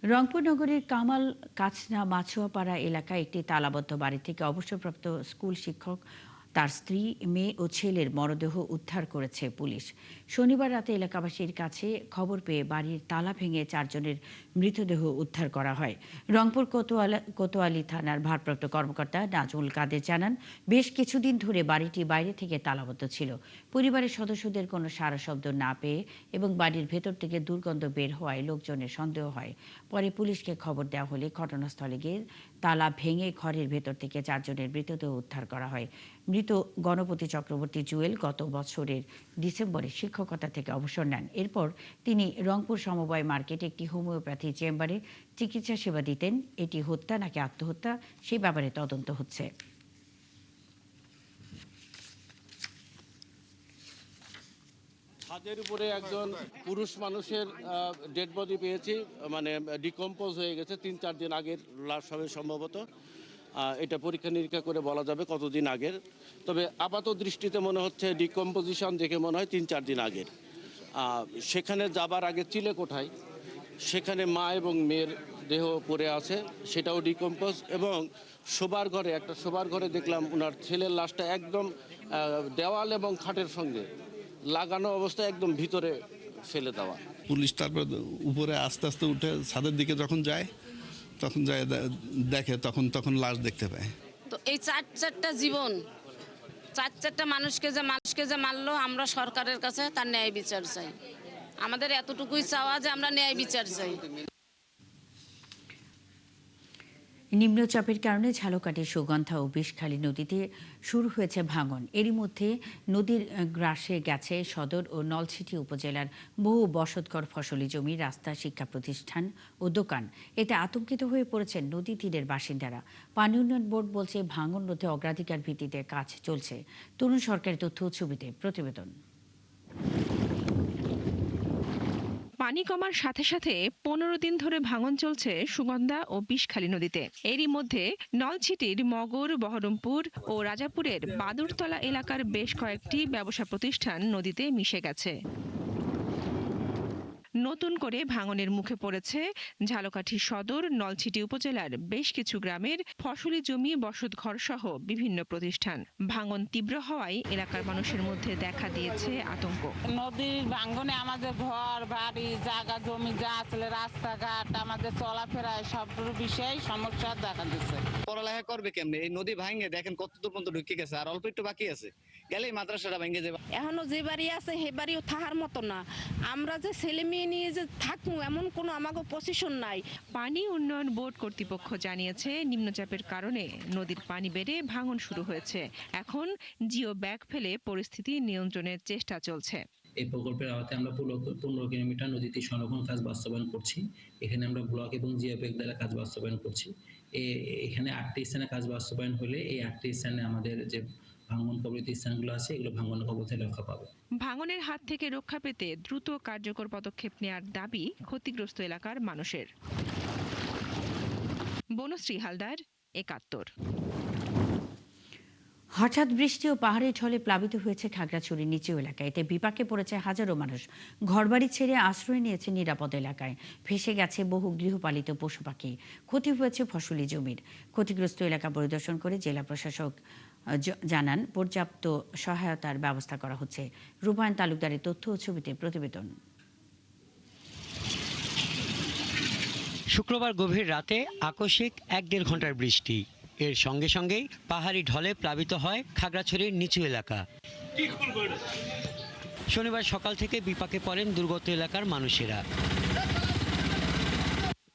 রংপুর নগরীর কামাল কাছনা মাছুয়াপাড়া এলাকায় একটি তালাবদ্ধ বাড়ি থেকে অবসরপ্রাপ্ত স্কুল শিক্ষক, তার স্ত্রী, মেয়ে ও ছেলের মরদেহ উদ্ধার করেছে পুলিশ। শনিবার রাতে এলাকাবাসীর কাছে খবর পেয়ে বাড়ির তালা ভেঙে 4 জনের মৃতদেহ উদ্ধার করা হয়। রংপুর কোতোয়ালি থানার ভারপ্রাপ্ত কর্মকর্তা নাজমুল কাদের জানান, বেশ কিছুদিন ধরে বাড়িটি বাইরে থেকে তালাবদ্ধ ছিল। পরিবারের সদস্যদের কোনো সাড়া শব্দ না পেয়ে এবং বাড়ির ভেতর থেকে দুর্গন্ধ বের হওয়ায় লোকজনের সন্দেহ হয়। পরে পুলিশকে খবর দেওয়া হলে ঘটনাস্থলে গিয়ে তালা ভেঙে ঘরের ভেতর থেকে 4 জনের মৃতদেহ উদ্ধার করা হয়। মৃত গণপতি চক্রবর্তী জুয়েল গত বছরের ডিসেম্বরে শিক্ষকতা থেকে অবসর নেন। এরপর তিনি রংপুর সমবায় মার্কেটে একটি হোমিওপ্যাথি চেম্বারে চিকিৎসা সেবা দিতেন। এটি হত্যা নাকি আত্মহত্যা সে ব্যাপারে তদন্ত হচ্ছে। ছাদের উপরে একজন পুরুষ মানুষের ডেড বডি পেয়েছি, মানে ডিকম্পোজ হয়ে গেছে 3-4 দিন আগের লাশ হবে সম্ভবত। এটা পরীক্ষা নিরীক্ষা করে বলা যাবে কতদিন আগের, তবে আপাত দৃষ্টিতে মনে হচ্ছে ডিকম্পোজিশন দেখে মনে হয় 3-4 দিন আগের। সেখানে যাবার আগে চিলে কোঠায় সেখানে মা এবং মেয়ের দেহ পড়ে আছে, সেটাও ডিকম্পোজ। এবং একটা শোবার ঘরে দেখলাম ওনার ছেলের লাশটা একদম দেওয়াল এবং খাটের সঙ্গে লাগানো অবস্থায় একদম ভিতরে ফেলে দেওয়া। পুলিশ তারপর উপরে আস্তে আস্তে উঠে ছাদের দিকে যখন যায় দেখে তখন লাশ দেখতে পায়। তো এই চারটা জীবন, চারটা মানুষকে যে মারলো, আমরা সরকারের কাছে তার ন্যায় বিচার চাই। আমাদের এতটুকুই চাওয়া যে আমরা ন্যায় বিচার চাই। নিম্নচাপের কারণে ঝালকাঠির সুগন্ধা ও বিষখালী নদীতে শুরু হয়েছে ভাঙন। এরই মধ্যে নদীর গ্রাসে গেছে সদর ও নলছিটি উপজেলার বহু বসতঘর, ফসলি জমি, রাস্তা, শিক্ষা প্রতিষ্ঠান ও দোকান। এতে আতঙ্কিত হয়ে পড়েছেন নদী তীরের বাসিন্দারা। পানি উন্নয়ন বোর্ড বলছে, ভাঙন রোধে অগ্রাধিকার ভিত্তিতে কাজ চলছে। তরুণ সরকারি তথ্য ও ছবিতে প্রতিবেদন। পানি কমার সাথে সাথে 15 দিন ধরে ভাঙন চলছে সুগন্ধা ও বিষখালী নদীতে। এরই মধ্যে নলছিটির মগর, বহরমপুর ও রাজাপুরের বাদুরতলা এলাকার বেশ কয়েকটি ব্যবসা প্রতিষ্ঠান নদীতে মিশে গেছে। নতুন করে ভাঙনের মুখে পড়েছে ঝালকাঠি সদর, নলছিটি উপজেলার বেশ কিছু গ্রামের ফসলি জমি, বসতঘর সহ বিভিন্ন প্রতিষ্ঠান। ভাঙন তীব্র হওয়ায় এলাকার মানুষের মধ্যে দেখা দিয়েছে আতঙ্ক। নদীর ভাঙনে আমাদের ঘর বাড়ি, জায়গা জমি যা আসলে, রাস্তাঘাট, আমাদের চলাফেরায় সব বিষয়ে সমস্যা দেখা দিচ্ছে। পড়ালেখা করবে কেমনে? এই নদী ভাঙে দেখেন কত দূর পর্যন্ত ঢুকে গেছে, আর অল্প একটু বাকি আছে, গেলেই মাদ্রাসাটা ভেঙে যাবে। এখনো যে বাড়ি আছে সে বাড়িও থাকার মতো না। আমরা যে ছেলে মেয়ে নিয়ে যে থাকবো এমন কোনো আমাকে পজিশন নাই। পানি উন্নয়ন বোর্ড কর্তৃপক্ষ জানিয়েছে, নিম্নচাপের কারণে নদীর পানি বেড়ে ভাঙন শুরু হয়েছে। এখন জিও ব্যাগ ফেলে পরিস্থিতি নিয়ন্ত্রণের চেষ্টা চলছে। এই প্রকল্পের আওতায় আমরা 15 কিলোমিটার নদীতে সংরক্ষণ কাজ বাস্তবায়ন করছি। এখানে আমরা ব্লক এবং জিও ব্যাগ দ্বারা কাজ বাস্তবায়ন করছি। এখানে 8টি স্থানে কাজ বাস্তবায়ন হলে এই 8টি স্থানে আমাদের যে ভাঙন কবলিত স্থানগুলো আছে এগুলো ভাঙন কবল থেকে রক্ষা পাবে। ভাঙনের হাত থেকে রক্ষা পেতে দ্রুত কার্যকর পদক্ষেপ নেওয়ার দাবি ক্ষতিগ্রস্ত এলাকার মানুষের। বনশ্রী হালদার, 71। হঠাৎ বৃষ্টি ও পাহাড়ের ঢলে প্লাবিত হয়েছে খাগড়াছড়ির নিচু এলাকায়। এতে বিপাকে পড়েছে হাজারো মানুষ। ঘরবাড়ি ছেড়ে আশ্রয় নিয়েছে নিরাপদ এলাকায়। ভেসে গেছে বহু গৃহপালিত পশু পাখি। ক্ষতি হয়েছে ফসলি জমির। ক্ষতিগ্রস্ত এলাকা পরিদর্শন করে জেলা প্রশাসক জানান, পর্যাপ্ত সহায়তার ব্যবস্থা করা হচ্ছে। রূপায়ণ তালুকদারের তথ্য ও ছবিতে প্রতিবেদন। শুক্রবার গভীর রাতে আকস্মিক 1-1.5 ঘন্টার বৃষ্টি, এর সঙ্গে সঙ্গেই পাহাড়ি ঢলে প্লাবিত হয় খাগড়াছড়ির নিচু এলাকা। শনিবার সকাল থেকে বিপাকে পড়েন দুর্গত এলাকার মানুষেরা।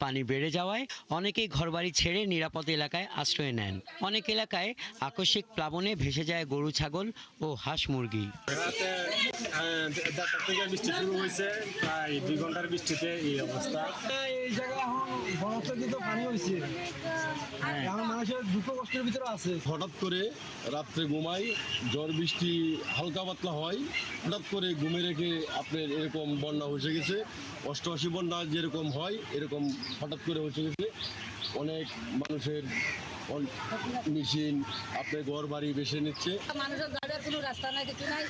পানি বেড়ে যাওয়ায় অনেকেই ঘরবাড়ি ছেড়ে নিরাপদ এলাকায় আশ্রয় নেন। অনেক এলাকায় আকস্মিক প্লাবনে ভেসে যায় গরু, ছাগল ও হাঁস মুরগি। বৃষ্টি শুরু হয়েছে, প্রায় 2 ঘন্টার বৃষ্টিতে এই অবস্থা। এই জায়গায় এখন পানি হয়েছে, মানুষের দুঃখ কষ্টের ভিতরে আছে। হঠাৎ করে রাত্রে ঘুমাই, ঝড় বৃষ্টি হালকা পাতলা হয়, হঠাৎ করে ঘুমে রেখে আপনার এরকম বন্যা হয়ে গেছে। অষ্টআশি বন্যা যেরকম হয় এরকম হঠাৎ করে হয়ে গেছে। অনেক মানুষের মেশিন আপনার ঘর বাড়ি বেছে নিচ্ছে। মানুষের যাওয়ার কোনো রাস্তা নাই, কিছু নাই।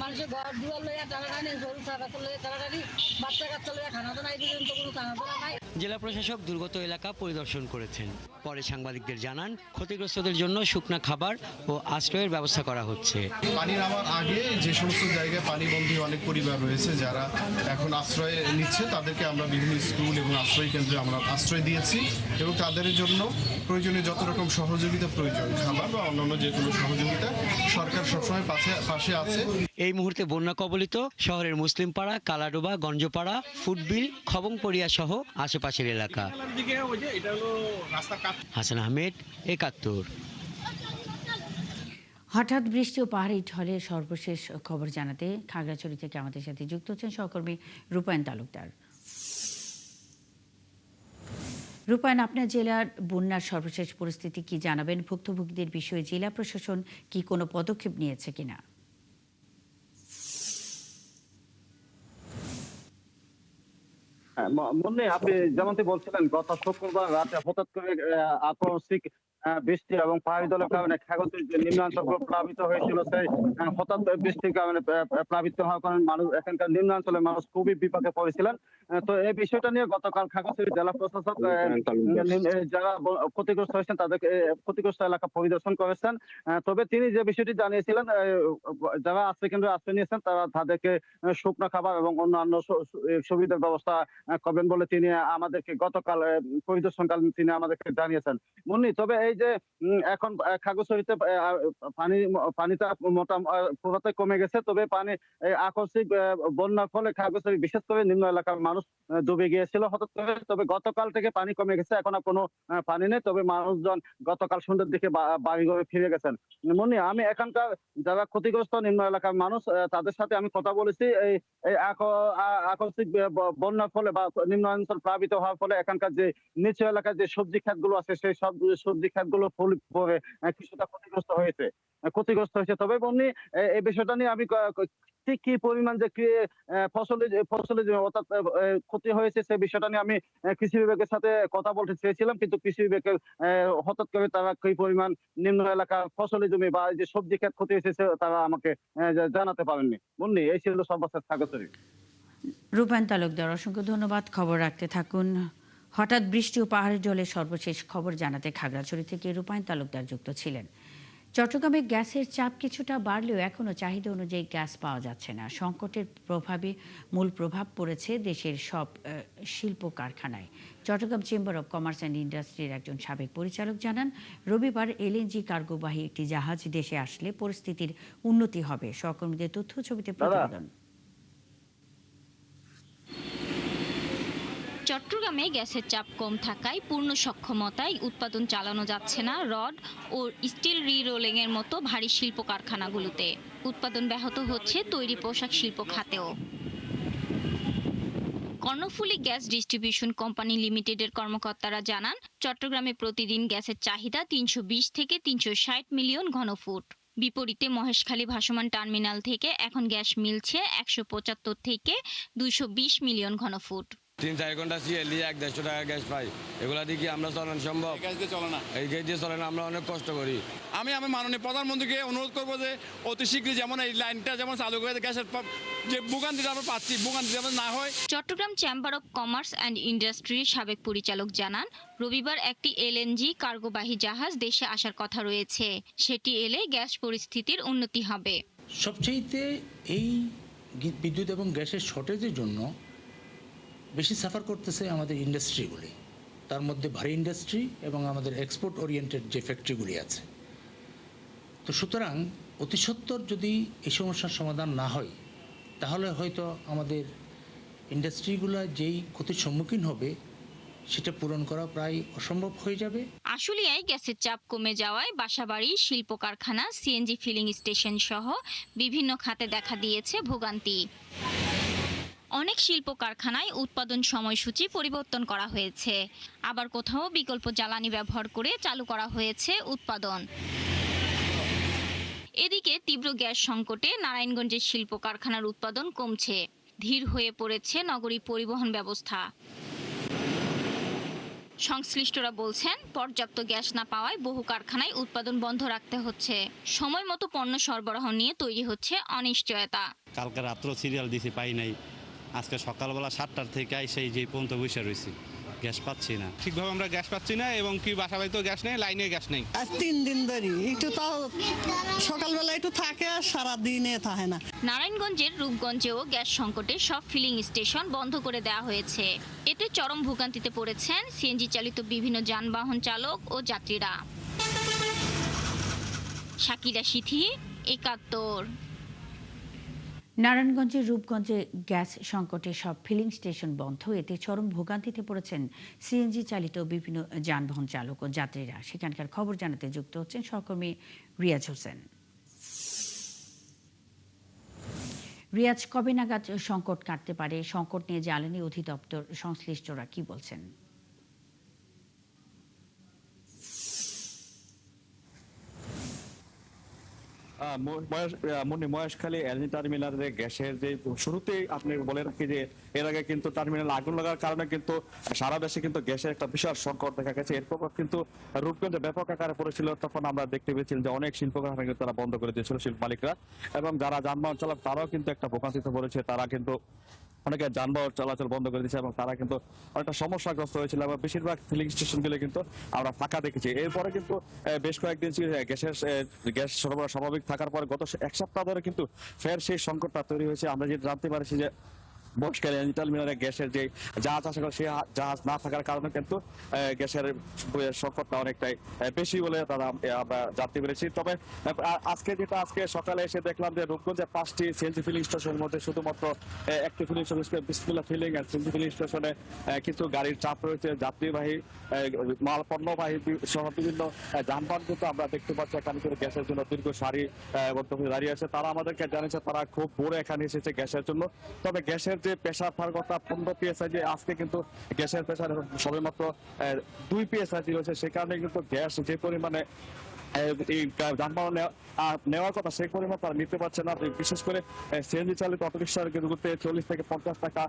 মানুষের ঘর দুয়ার লইয়া টানাটানি, গরু ছাগল লইয়া টানাটানি, বাচ্চা কাচ্চা লইয়া খানা দানা, এই পর্যন্ত কোনো খানা দানা নাই। জেলা প্রশাসক দুর্গত এলাকা পরিদর্শন করেছেন। পরে সাংবাদিকদের জানান, ক্ষতিগ্রস্তদের জন্য শুকনা খাবার ও আশ্রয়ের ব্যবস্থা করা হচ্ছে। পানি নামার আগে যে সমস্ত জায়গায় পানিবন্দী অনেক পরিবার রয়েছে যারা এখন আশ্রয় নিচ্ছে, তাদেরকে আমরা বিভিন্ন স্কুল এবং আশ্রয় কেন্দ্রে আমরা আশ্রয় দিয়েছি এবং তাদের জন্য প্রয়োজনীয় যত রকম সহযোগিতা প্রয়োজন, খাবার বা অন্যান্য যে কোনো সহযোগিতা, সরকার সবসময় পাশে আছে। এই মুহূর্তে বন্যা কবলিত শহরের মুসলিমপাড়া, কালাডোবা, গঞ্জপাড়া, ফুটবিল, খবংপড়িয়া সহ আশেপাশের এলাকা। হাসান আহমেদ, ৭১। হঠাৎ বৃষ্টি ও পাহাড়ি ঢলের সর্বশেষ খবর জানাতে খাগড়াছড়ি থেকে আমাদের সাথে যুক্ত হচ্ছেন সহকর্মী রূপায়ণ তালুকদার। রূপায়ণ, আপনার জেলার বন্যার সর্বশেষ পরিস্থিতি কি জানাবেন? ভুক্তভোগীদের বিষয়ে জেলা প্রশাসন কি কোনো পদক্ষেপ নিয়েছে কিনা? মুন্নি, আপনি যেমনটি বলছিলেন, গত শুক্রবার রাতে হঠাৎ করে আকস্মিক বৃষ্টি এবং পাহাড়ি ঢলের কারণে খাগড়াছড়ির যে নিম্নাঞ্চলগুলো প্লাবিত হয়েছিল, সেই হঠাৎ বৃষ্টির কারণে প্লাবিত হওয়ার কারণে মানুষ, এখানকার নিম্নাঞ্চলের মানুষ খুবই বিপাকে পড়েছিলেন। তো এই বিষয়টা নিয়ে গতকাল খাগড়াছড়ি জেলা প্রশাসক যারা ক্ষতিগ্রস্ত হয়েছেন তাদেরকে ক্ষতিগ্রস্ত এলাকা পরিদর্শন করেছেন। তবে তিনি যে বিষয়টি জানিয়েছিলেন, যারা আশ্রয় কেন্দ্রে আশ্রয় নিয়েছেন তাদেরকে শুকনো খাবার এবং অন্যান্য সুবিধার ব্যবস্থা করবেন বলে তিনি আমাদেরকে গতকাল পরিদর্শনকালীন তিনি আমাদেরকে জানিয়েছেন। মুন্নি, তবে এই যে এখন খাগড়াছড়িতে পানিটা মোটামুটি কমে গেছে, তবে পানি আকস্মিক বন্যার ফলে খাগড়াছড়ি বিশেষ করে নিম্ন এলাকার মানুষ ডুবে গিয়েছিল হঠাৎ করে। তবে গতকাল থেকে পানি কমে গেছে, এখন আর কোনো পানি নেই। তবে মানুষজন গতকাল সন্ধ্যের দিকে বাড়ি ঘরে ফিরে গেছেন। মুন্নি, আমি এখানকার যারা ক্ষতিগ্রস্ত নিম্ন এলাকার মানুষ তাদের সাথে আমি কথা বলেছি। এই আকস্মিক বন্যার ফলে বা নিম্নাঞ্চল প্লাবিত হওয়ার ফলে এখানকার যে নিচু এলাকার যে সবজি ক্ষেতগুলো আছে, সেই সব সবজি ক্ষেতগুলো ফুল পড়ে কিছুটা ক্ষতিগ্রস্ত হয়েছে। তবে বন্যি, এই বিষয়টা নিয়ে আমি ঠিক কি পরিমাণ যে ফসলের অর্থাৎ ক্ষতি হয়েছে সেই বিষয়টা নিয়ে আমি কৃষি বিভাগের সাথে কথা বলতে চেয়েছিলাম, কিন্তু কৃষি বিভাগের হঠাৎ করে তারা কি পরিমাণ নিম্ন এলাকার ফসলের জমি বা যে সবজি ক্ষেত ক্ষতি হয়েছে তারা আমাকে জানাতে পারেননি। মুন্নি, এই ছিল সর্বশেষ খাগড়াছড়ি। রূপায়ণ তালুকদার, অসংখ্য ধন্যবাদ। খবর রাখতে থাকুন। হঠাৎ বৃষ্টি ও পাহাড়ি ঢলের সর্বশেষ খবর জানাতে খাগড়াছড়ি থেকে রূপায়ণ তালুকদার যুক্ত ছিলেন। চট্টগ্রামে গ্যাসের চাপ কিছুটা বাড়লেও এখনও চাহিদা অনুযায়ী গ্যাস পাওয়া যাচ্ছে না। সংকটের মূল প্রভাব পড়েছে দেশের সব শিল্প কারখানায়। Chattogram chamber of commerce and ইন্ডাস্ট্রির একজন সাবেক পরিচালক জানান, রবিবার এলএনজি কার্গোবাহী একটি জাহাজ দেশে আসলে পরিস্থিতির উন্নতি হবে। সহকর্মীদের তথ্য ছবিতে প্রতিবেদন। চট্টগ্রামে গ্যাসের চাপ কম থাকায় পূর্ণ সক্ষমতায় উৎপাদন চালানো যাচ্ছে না রড ও স্টিল রি-রোলিং এর মতো ভারী শিল্প কারখানাগুলোতে। উৎপাদন ব্যাহত হচ্ছে তৈরি পোশাক শিল্প খাতেও। কর্ণফুলী গ্যাস ডিস্ট্রিবিউশন কোম্পানি লিমিটেডের কর্মকর্তারা জানান, চট্টগ্রামে প্রতিদিন গ্যাসের চাহিদা ৩২০ থেকে ৩৬০ মিলিয়ন ঘনফুট। বিপরীতে মহেশখালী ভাসমান টার্মিনাল থেকে এখন গ্যাস মিলছে ১৭৫ থেকে ২২০ মিলিয়ন ঘনফুট। ৩-৪ ঘন্টা সিএলডি ১-১৫০ টাকা গ্যাস পাই, এগুলা দিয়ে কি আমরা চালানো সম্ভব? গ্যাস দিয়ে চলে না, এই গ্যাস দিয়ে চলে না, আমরা অনেক কষ্ট করি। আমি মাননীয় প্রধানমন্ত্রীকে অনুরোধ করবো যে অতি শীঘ্রই যেমন এই লাইনটা যেমন চালু করে গ্যাসের যে ভোগান্তিটা আমরা পাচ্ছি, ভোগান্তি যেমন না হয়। Chattogram chamber of commerce and ইন্ডাস্ট্রির সাবেক পরিচালক জানান, রবিবার একটি এলএনজি কার্গোবাহী জাহাজ দেশে আসার কথা রয়েছে। সেটি এলে গ্যাস পরিস্থিতির উন্নতি হবে। সবচেয়ে এই বিদ্যুৎ এবং গ্যাসের শর্টেজের জন্য বেশি সাফার করতেছে আমাদের ইন্ডাস্ট্রিগুলি, তার মধ্যে ভারী ইন্ডাস্ট্রি এবং আমাদের এক্সপোর্ট ওরিয়েন্টেড যে ফ্যাক্টরিগুলি আছে। তো সুতরাং অতি সত্বর যদি এই সমস্যার সমাধান না হয়, তাহলে হয়তো আমাদের ইন্ডাস্ট্রিগুলো যেই ক্ষতির সম্মুখীন হবে সেটা পূরণ করা প্রায় অসম্ভব হয়ে যাবে। আশুলিয়ায় গ্যাসের চাপ কমে যাওয়ায় বাসাবাড়ি, শিল্প কারখানা, সিএনজি ফিলিং স্টেশন সহ বিভিন্ন খাতে দেখা দিয়েছে ভোগান্তি। অনেক শিল্প কারখানায় উৎপাদন সময়সূচি পরিবর্তন করা হয়েছে, আবার কোথাও বিকল্প জ্বালানি ব্যবহার করে চালু করা হয়েছে উৎপাদন। এদিকে তীব্র গ্যাস সংকটে নারায়ণগঞ্জের শিল্প কারখানার উৎপাদন কমছে। ধীর হয়ে পড়েছে নগরী পরিবহন ব্যবস্থা। সংশ্লিষ্টরা বলছেন, পর্যাপ্ত গ্যাস না পাওয়ায় বহু কারখানায় উৎপাদন বন্ধ রাখতে হচ্ছে। সময় মতো পণ্য সরবরাহ নিয়ে তৈরি হচ্ছে অনিশ্চয়তা। কালকে রাত্র সিরিয়াল দিছি, পাই নাই। আজকে সকালবেলা 7টার থেকে সেই যে পর্যন্ত বসে রয়েছি, গ্যাস পাচ্ছি না, ঠিকভাবে আমরা গ্যাস পাচ্ছি না, এবং কি বাসা বাড়িতেও গ্যাস নেই, লাইনে গ্যাস নেই। আজ 3 দিন ধরে একটু তাও সকালবেলা একটু থাকে আর সারাদিনে থাকে না। নারায়ণগঞ্জের রূপগঞ্জেও গ্যাস সংকটে সব ফিলিং স্টেশন বন্ধ করে দেওয়া হয়েছে। এতে চরম ভোগান্তিতে পড়েছেন সিএনজি চালিত বিভিন্ন যানবাহন চালক ও যাত্রীরা। শাকিরা সিথি, ৭১। নারায়ণগঞ্জের রূপগঞ্জে গ্যাস সংকটে সব ফিলিং স্টেশন বন্ধ। এতে চরম ভোগান্তিতে পড়েছেন সিএনজি চালিত বিভিন্ন যানবাহন চালক ও যাত্রীরা। সেখানকার খবর জানাতে যুক্ত হচ্ছেন সহকর্মী রিয়াজ হোসেন। রিয়াজ, কবে নাগাদ সংকট কাটতে পারে? সংকট নিয়ে জ্বালানি অধিদপ্তর সংশ্লিষ্টরা কি বলছেন? মহেশখালী এলজি টার্মিনালের গ্যাসের যে শুরুতেই আপনি বলে রাখি যে এর আগে কিন্তু টার্মিনাল আগুন লাগার কারণে কিন্তু সারা দেশে কিন্তু গ্যাসের একটা বিশাল সংকট দেখা গেছে। এরপর কিন্তু রূপগঞ্জে ব্যাপক আকারে পড়েছিল। তখন আমরা দেখতে পেয়েছিলাম যে অনেক শিল্প কারখানা কিন্তু তারা বন্ধ করে দিয়েছিল শিল্প মালিকরা, এবং যারা যানবাহন চালক তারাও কিন্তু একটা ভোগান্তিতে পড়েছে। তারা কিন্তু অনেকে যানবাহন চলাচল বন্ধ করে দিচ্ছে এবং তারা কিন্তু অনেকটা সমস্যাগ্রস্ত হয়েছিল, এবং বেশিরভাগ ফিলিং স্টেশনগুলো কিন্তু আমরা ফাঁকা দেখেছি। এরপরে কিন্তু বেশ কয়েকদিন গ্যাস সরবরাহ স্বাভাবিক থাকার পরে গত 1 সপ্তাহ ধরে কিন্তু ফের সেই সংকটটা তৈরি হয়েছে। আমরা যেটা জানতে পারছি যে মহেশখালী এলজি টার্মিনালে গ্যাসের যে জাহাজ আসা সেই জাহাজ না থাকার কারণে কিন্তু গ্যাসের সংকটটা অনেকটাই বেশি বলে তারা আমরা জানতে পেরেছি। তবে আজকে সকালে এসে দেখলাম যে রূপগঞ্জে 5টি সিএনজি ফিলিং স্টেশনের মধ্যে শুধুমাত্র একটি ফিলিং স্টেশন বিসমিল্লাহ ফিলিং এন্ড সিএনজি ফিলিং স্টেশনে কিছু গাড়ির চাপ রয়েছে। যাত্রীবাহী মাল পণ্যবাহী সহ বিভিন্ন যানবাহন কিন্তু আমরা দেখতে পাচ্ছি এখানে কিন্তু গ্যাসের জন্য দীর্ঘ সারি বর্তমানে দাঁড়িয়ে আছে। তারা আমাদেরকে জানিয়েছে তারা খুব ভোরে এখানে এসেছে গ্যাসের জন্য। তবে গ্যাসের যে প্রেসার থার্গতা 15 PSI, যে আজকে কিন্তু গ্যাসের প্রেসার সবেমাত্র 2 PSI রয়েছে। সে কারণে কিন্তু গ্যাস যে পরিমাণে এই যানবাহন নেওয়ার কথা সেই পরিমাণ তারা নিতে পারছে না। বিশেষ করে সিএনজি চালিত অটোরিকশার গুলোতে 40 থেকে 50 টাকা,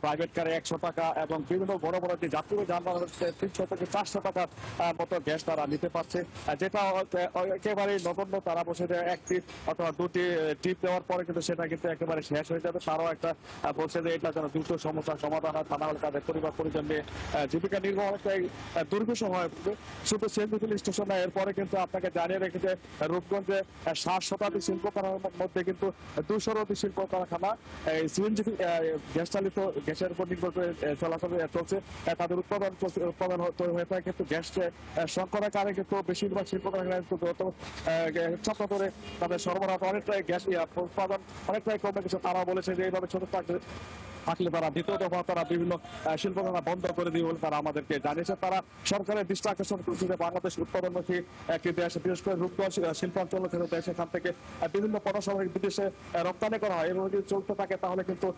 প্রাইভেট কারে 100 টাকা, এবং বিভিন্ন বড় বড় যে যাত্রী যানবাহন 300 থেকে 400 টাকার মতো গ্যাস তারা নিতে পারছে, যেটা একেবারেই নগণ্য। তারা বসে এক ট্রিপ অথবা 2টি ট্রিপ দেওয়ার পরে কিন্তু সেটা কিন্তু একেবারে শেষ হয়ে যাবে। তারাও একটা বলছে যে এটা যেন দ্রুত সমস্যার সমাধান হয়, তা না হলে তাদের পরিবার পরিজন নিয়ে জীবিকা নির্বাহ অনেকটাই দুর্বিষহ হয়ে পড়বে। শুধু সিএনজি ফিলিং স্টেশন না, এরপরে কিন্তু আপনাকে জানিয়ে রেখেছে রূপগঞ্জে 60 শতাধিক শিল্প কারখানার মধ্যে কিন্তু 200-র অধিক শিল্প কারখানা সিএনজি গ্যাস চালিত গ্যাসের উপর নির্ভর করে চলাচল চলছে। তাদের উৎপাদন হয়ে থাকে, কিন্তু গ্যাস সংকটের কারণে কিন্তু বেশিরভাগ শিল্প কারখানা গত সপ্তাহ ধরে তাদের সরবরাহ অনেকটাই গ্যাস উৎপাদন অনেকটাই কমে গেছে। তারা বলেছে যে এইভাবে ছোট থাকলে তারা দ্বিতীয় দফা তারা বিভিন্ন শিল্প কারখানা বন্ধ করে দিবে বলে তারা আমাদেরকে জানিয়েছে। তারা সরকারের দৃষ্টি আকর্ষণ করছে যে বাংলাদেশ উৎপাদনমুখী একটি দেশ, বিশেষ করে রূপগঞ্জ শিল্পাঞ্চল দেশ, এখান থেকে বিভিন্ন পণ্য সামগ্রী বিদেশে রপ্তানি করা হয়। এবং যদি চলতে থাকে তাহলে কিন্তু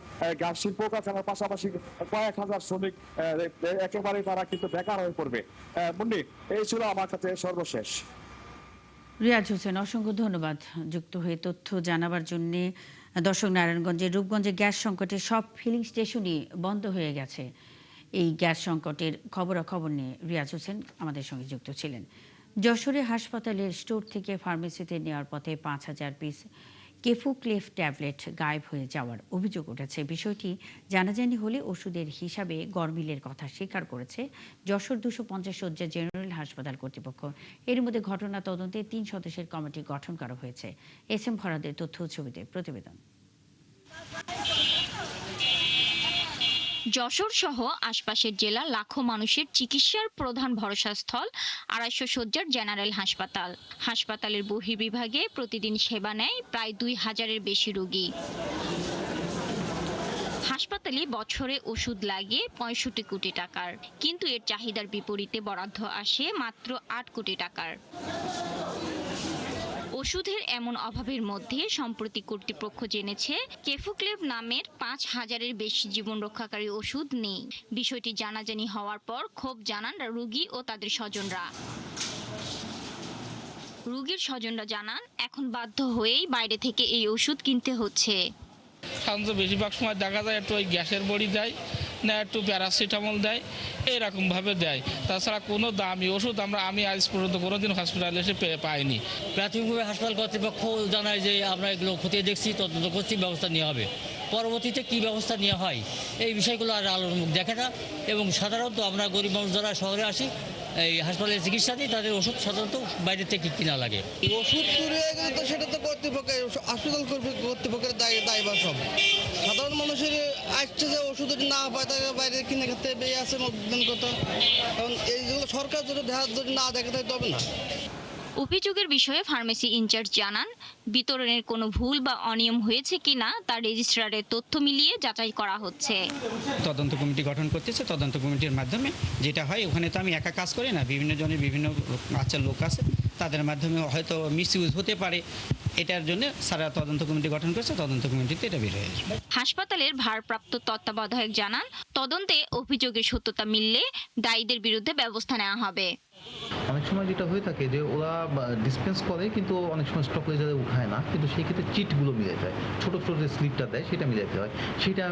গ্যাস শিল্প কারখানার পাশাপাশি কয়েক হাজার শ্রমিক একেবারেই তারা কিন্তু বেকার হয়ে পড়বে। মুন্নি, এই ছিল আমার কাছে সর্বশেষ। রিয়াজ হোসেন, অসংখ্য ধন্যবাদ যুক্ত হয়ে তথ্য জানাবার জন্য। দর্শক, নারায়ণগঞ্জের রূপগঞ্জে গ্যাস সংকটে সব ফিলিং স্টেশনই বন্ধ হয়ে গেছে। এই গ্যাস সংকটের খবরাখবর নিয়ে রিয়াজ হোসেন আমাদের সঙ্গে যুক্ত ছিলেন। যশোরে হাসপাতালের স্টোর থেকে ফার্মেসিতে নেওয়ার পথে 5000 পিস কেফুক্লেভ ট্যাবলেট গায়েব হয়ে যাওয়ার অভিযোগ উঠেছে। বিষয়টি জানাজানি হলে ওষুধের হিসাবে গরমিলের কথা স্বীকার করেছে যশোর 250 শয্যা জেনারেল হাসপাতাল কর্তৃপক্ষ। এর মধ্যে ঘটনা তদন্তে 3 সদস্যের কমিটি গঠন করা হয়েছে। SM ফরাদের তথ্য ছবিতে প্রতিবেদন। যশোর সহ আশপাশের জেলা লাখো মানুষের চিকিৎসার প্রধান ভরসাস্থল 250 শয্যার জেনারেল হাসপাতাল। হাসপাতালের বহির্বিভাগে প্রতিদিন সেবা নেয় প্রায় 2000-এর বেশি রোগী। হাসপাতালে বছরে ওষুধ লাগে 65 কোটি টাকার, কিন্তু এর চাহিদার বিপরীতে বরাদ্দ আসে মাত্র 8 কোটি টাকার। ওষুধের এমন অভাবের মধ্যে সম্প্রতি কর্তৃপক্ষ জেনেছে কেফুক্লেভ নামের 5000-এর বেশি জীবন রক্ষাকারী ওষুধ নেই। বিষয়টি জানাজানি হওয়ার পর ক্ষোভ জানান রোগী ও তাদের স্বজনরা। রোগীর স্বজনরা জানান এখন বাধ্য হয়েই বাইরে থেকে এই ওষুধ কিনতে হচ্ছে। সাধারণত বেশিরভাগ সময় দেখা যায় একটু ওই গ্যাসের বড়ি দেয়, না একটু প্যারাসিটামল দেয়, এরকমভাবে দেয়। তাছাড়া কোনো দামি ওষুধ আমি আজ পর্যন্ত কোনোদিন হসপিটালে এসে পাইনি। প্রাথমিকভাবে হাসপাতাল কর্তৃপক্ষ জানায় যে আমরা এগুলো খতিয়ে দেখছি, তদন্ত করছি, ব্যবস্থা নেওয়া হবে। পরবর্তীতে কি ব্যবস্থা নেওয়া হয় এই বিষয়গুলো আর আলোর মুখ দেখে না। এবং সাধারণত আমরা গরিব মানুষ যারা শহরে আসি এই হাসপাতালে চিকিৎসা দিই, তাদের ওষুধ সাধারণত বাইরে থেকে কিনা লাগে। ওষুধ চুরি হয়ে গেলে তো সেটা তো কর্তৃপক্ষের, হাসপাতাল কর্তৃপক্ষের দায়ভার সব। সাধারণ মানুষের আসছে যে ওষুধ যদি না পায় তাকে বাইরে কিনে খেতে বেয়ে আছে মধ্যদিন কথা। কারণ এইগুলো সরকার যদি না দেখে তাই তবে না। অভিযোগের বিষয়ে ফার্মেসি ইনচার্জ জানান, বিতরণের কোনো ভুল বা অনিয়ম হয়েছে কিনা তা রেজিস্ট্রারের তথ্য মিলিয়ে যাচাই করা হচ্ছে। তদন্ত কমিটি গঠন করতেছে, তদন্ত কমিটির মাধ্যমে যেটা হয়, ওখানে তো আমি একা কাজ করি না, বিভিন্ন জনের বিভিন্ন লোক আছে, তাদের মাধ্যমে হয়তো মিসইউজ হতে পারে। এটার জন্য সারা তদন্ত কমিটি গঠন করেছে, তদন্ত কমিটিতে এটা বের হয়ে আসবে। হাসপাতালের ভারপ্রাপ্ত তত্ত্বাবধায়ক জানান, তদন্তে অভিযোগের সত্যতা মিললে দায়ীদের বিরুদ্ধে ব্যবস্থা নেওয়া হবে। অনেক সময় যেটা হয়ে থাকে যে ওরা ডিসপেন্স করে কিন্তু অনেক সময় স্টক লেজারে উঠায় না, কিন্তু সেই ক্ষেত্রে চিটগুলো মিলে যায়, ছোট ছোট যে স্লিপটা দেয় সেটা মিলাতে হয়, সেটা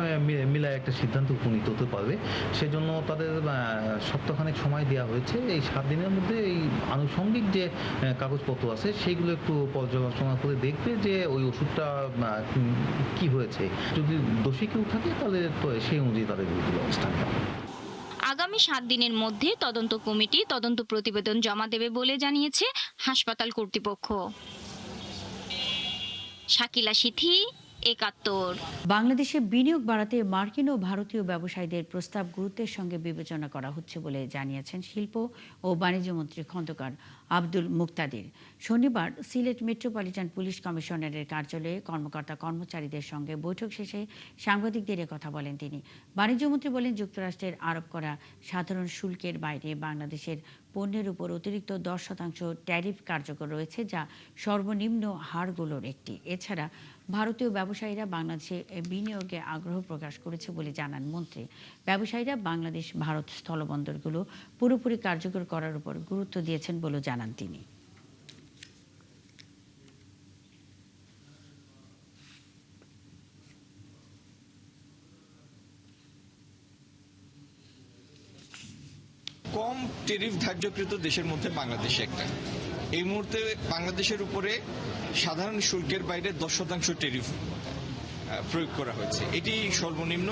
মিলায় একটা সিদ্ধান্ত উপনীত হতে পারবে। সেজন্য তাদের সপ্তাহখানেক সময় দেওয়া হয়েছে। এই 7 দিনের মধ্যে এই আনুষঙ্গিক যে কাগজপত্র আছে সেইগুলো একটু পর্যালোচনা করে দেখবে যে ওই ওষুধটা কি হয়েছে। যদি দোষী কেউ থাকে তাহলে সেই অনুযায়ী তাদের বিরুদ্ধে ব্যবস্থা নেওয়া হবে। আগামী 7 দিনের মধ্যে তদন্ত কমিটি তদন্ত প্রতিবেদন জমা দেবে বলে জানিয়েছে হাসপাতাল কর্তৃপক্ষ। শাকিলা সিথি, 71। বাংলাদেশে বিনিয়োগ বাড়াতে মার্কিন ও ভারতীয় ব্যবসায়ীদের প্রস্তাব গুরুত্বের সঙ্গে বিবেচনা করা হচ্ছে বলে জানিয়েছেন শিল্প ও বাণিজ্য মন্ত্রী খন্দকার আব্দুল মুক্তাদির। শনিবার সিলেট মেট্রোপলিটন পুলিশ কমিশনারের কার্যালয়ে কর্মকর্তা কর্মচারীদের সঙ্গে বৈঠক শেষে সাংবাদিকদের কথা বলেন তিনি। বাণিজ্যমন্ত্রী বলেন, যুক্তরাষ্ট্রের আরোপ করা সাধারণ শুল্কের বাইরে বাংলাদেশের পণ্যের উপর অতিরিক্ত 10% ট্যারিফ কার্যকর রয়েছে, যা সর্বনিম্ন হারগুলোর একটি। এছাড়া ভারতীয় ব্যবসায়ীরা বাংলাদেশে বিনিয়োগে আগ্রহ প্রকাশ করেছে বলে জানান মন্ত্রী। ব্যবসায়ীরা বাংলাদেশ ভারত স্থলবন্দরগুলো পুরোপুরি কার্যকর করার উপর গুরুত্ব দিয়েছেন বলে জানান তিনি। কম ট্যারিফ ধার্যকৃত দেশের মধ্যে বাংলাদেশ একটা। এই মুহূর্তে বাংলাদেশের উপরে সাধারণ শুল্কের বাইরে 10% ট্যারিফ প্রয়োগ করা হয়েছে। এটি সর্বনিম্ন।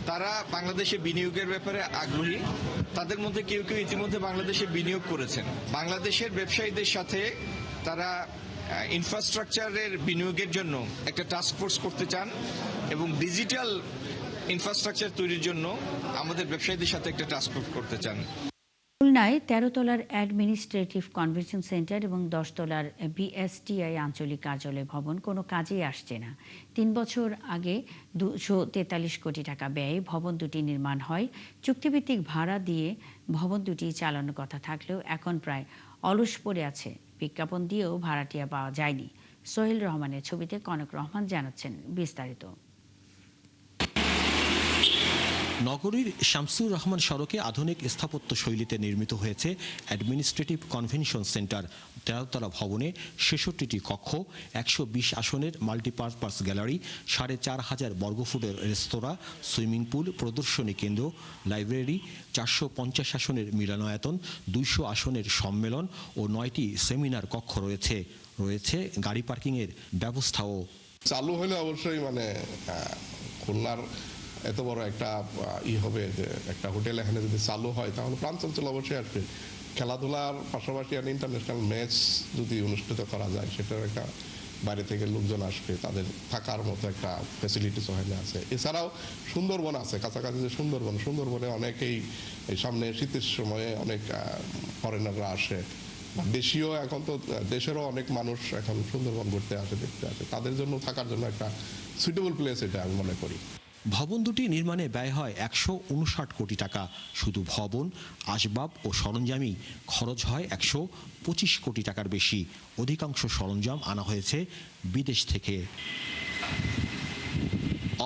তারা বাংলাদেশে বিনিয়োগের ব্যাপারে আগ্রহী। তাদের মধ্যে কেউ কেউ ইতিমধ্যে বাংলাদেশে বিনিয়োগ করেছেন। বাংলাদেশের ব্যবসায়ীদের সাথে তারা ইনফ্রাস্ট্রাকচারের বিনিয়োগের জন্য একটা টাস্ক ফোর্স করতে চান এবং ডিজিটাল ইনফ্রাস্ট্রাকচার তৈরির জন্য আমাদের ব্যবসায়ীদের সাথে একটা টাস্ক ফোর্স করতে চান। খুলনায় 13 তলার অ্যাডমিনিস্ট্রেটিভ কনভেনশন সেন্টার এবং 10 তলার বিএসটিআই আঞ্চলিক কার্যালয় ভবন কোনো কাজেই আসছে না। 3 বছর আগে 243 কোটি টাকা ব্যয়ে ভবন দুটি নির্মাণ হয়। চুক্তিভিত্তিক ভাড়া দিয়ে ভবন দুটি চালানোর কথা থাকলেও এখন প্রায় অলস পড়ে আছে। বিজ্ঞাপন দিয়েও ভাড়াটিয়া পাওয়া যায়নি। সোহেল রহমানের ছবিতে কনক রহমান জানাচ্ছেন বিস্তারিত। নগরীর শামসুর রহমান সড়কে আধুনিক স্থাপত্য শৈলীতে নির্মিত হয়েছে অ্যাডমিনিস্ট্রেটিভ কনভেনশন সেন্টার। 13 তলা ভবনে 66টি কক্ষ, 120 আসনের মাল্টিপারপাস গ্যালারি, 4500 বর্গফুটের রেস্তোরাঁ, সুইমিং পুল, প্রদর্শনী কেন্দ্র, লাইব্রেরি, 450 আসনের মিলনায়তন, 200 আসনের সম্মেলন ও 9টি সেমিনার কক্ষ রয়েছে। গাড়ি পার্কিংয়ের ব্যবস্থাও। চালু হলে অবশ্যই খুলনার এত বড় একটা হবে যে একটা হোটেল এখানে যদি চালু হয় তাহলে প্রাণচঞ্চল অবশ্যই আসবে। খেলাধুলার পাশাপাশি ইন্টারন্যাশনাল ম্যাচ যদি অনুষ্ঠিত করা যায় সেটার একটা বাইরে থেকে লোকজন আসবে, তাদের থাকার মতো একটা ফ্যাসিলিটিস ওখানে আছে। এছাড়াও সুন্দরবন আছে কাছাকাছি, যে সুন্দরবনে অনেকেই সামনে শীতের সময়ে অনেক ফরেনাররা আসে। দেশীয় এখন তো দেশেরও অনেক মানুষ এখন সুন্দরবন ঘুরতে আসে, দেখতে আসে। তাদের জন্য থাকার জন্য একটা সুইটেবল প্লেস এটা আমি মনে করি। ভবন দুটি নির্মাণে ব্যয় হয় 159 কোটি টাকা। শুধু ভবন, আসবাব ও সরঞ্জামই খরচ হয় 125 কোটি টাকার বেশি। অধিকাংশ সরঞ্জাম আনা হয়েছে বিদেশ থেকে।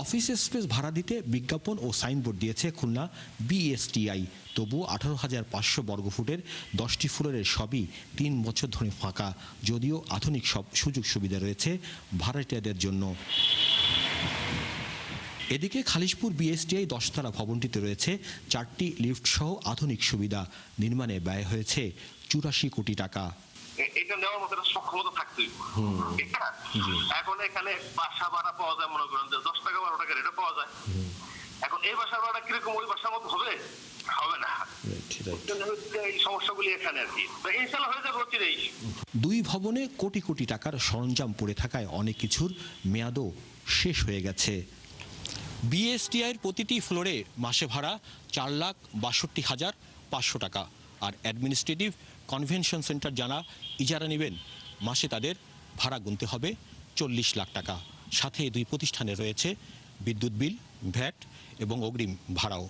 অফিস স্পেস ভাড়া দিতে বিজ্ঞাপন ও সাইনবোর্ড দিয়েছে খুলনা বিএসটিআই। তবু 18,500 বর্গফুটের 10টি ফ্লোরের সবই 3 বছর ধরে ফাঁকা, যদিও আধুনিক সব সুযোগ সুবিধা রয়েছে ভাড়াটিয়াদের জন্য। এদিকে খালিশপুর বিএসটিআই 10তলা ভবনটিতে রয়েছে 4টি লিফট সহ আধুনিক সুবিধা। নির্মাণে ব্যয় হয়েছে 84 কোটি টাকা। এটা নেওয়ার মতো সক্ষমতা থাকতেই, ঠিক না? এখন এখানে বাসা ভাড়া পাওয়া যায়, মনে করেন যে 10 টাকা 12 টাকা রেটে পাওয়া যায়। এখন এই বাসার ভাড়া কিরকম ওই বাসার মতো হবে? হবে না। এই সমস্যাগুলি এখানে আর কি ইনশাআল্লাহ হয়ে যাবে অচিরেই। 2 ভবনে কোটি কোটি টাকার সরঞ্জাম পড়ে থাকায় অনেক কিছুর মেয়াদও শেষ হয়ে গেছে। বিএসটিআইয়ের প্রতিটি ফ্লোরে মাসে ভাড়া 4,62,500 টাকা। আর অ্যাডমিনিস্ট্রেটিভ কনভেনশন সেন্টার যারা ইজারা নেবেন মাসে তাদের ভাড়া গুনতে হবে 40 লাখ টাকা। সাথে 2 প্রতিষ্ঠানে রয়েছে বিদ্যুৎ বিল, ভ্যাট এবং অগ্রিম ভাড়াও।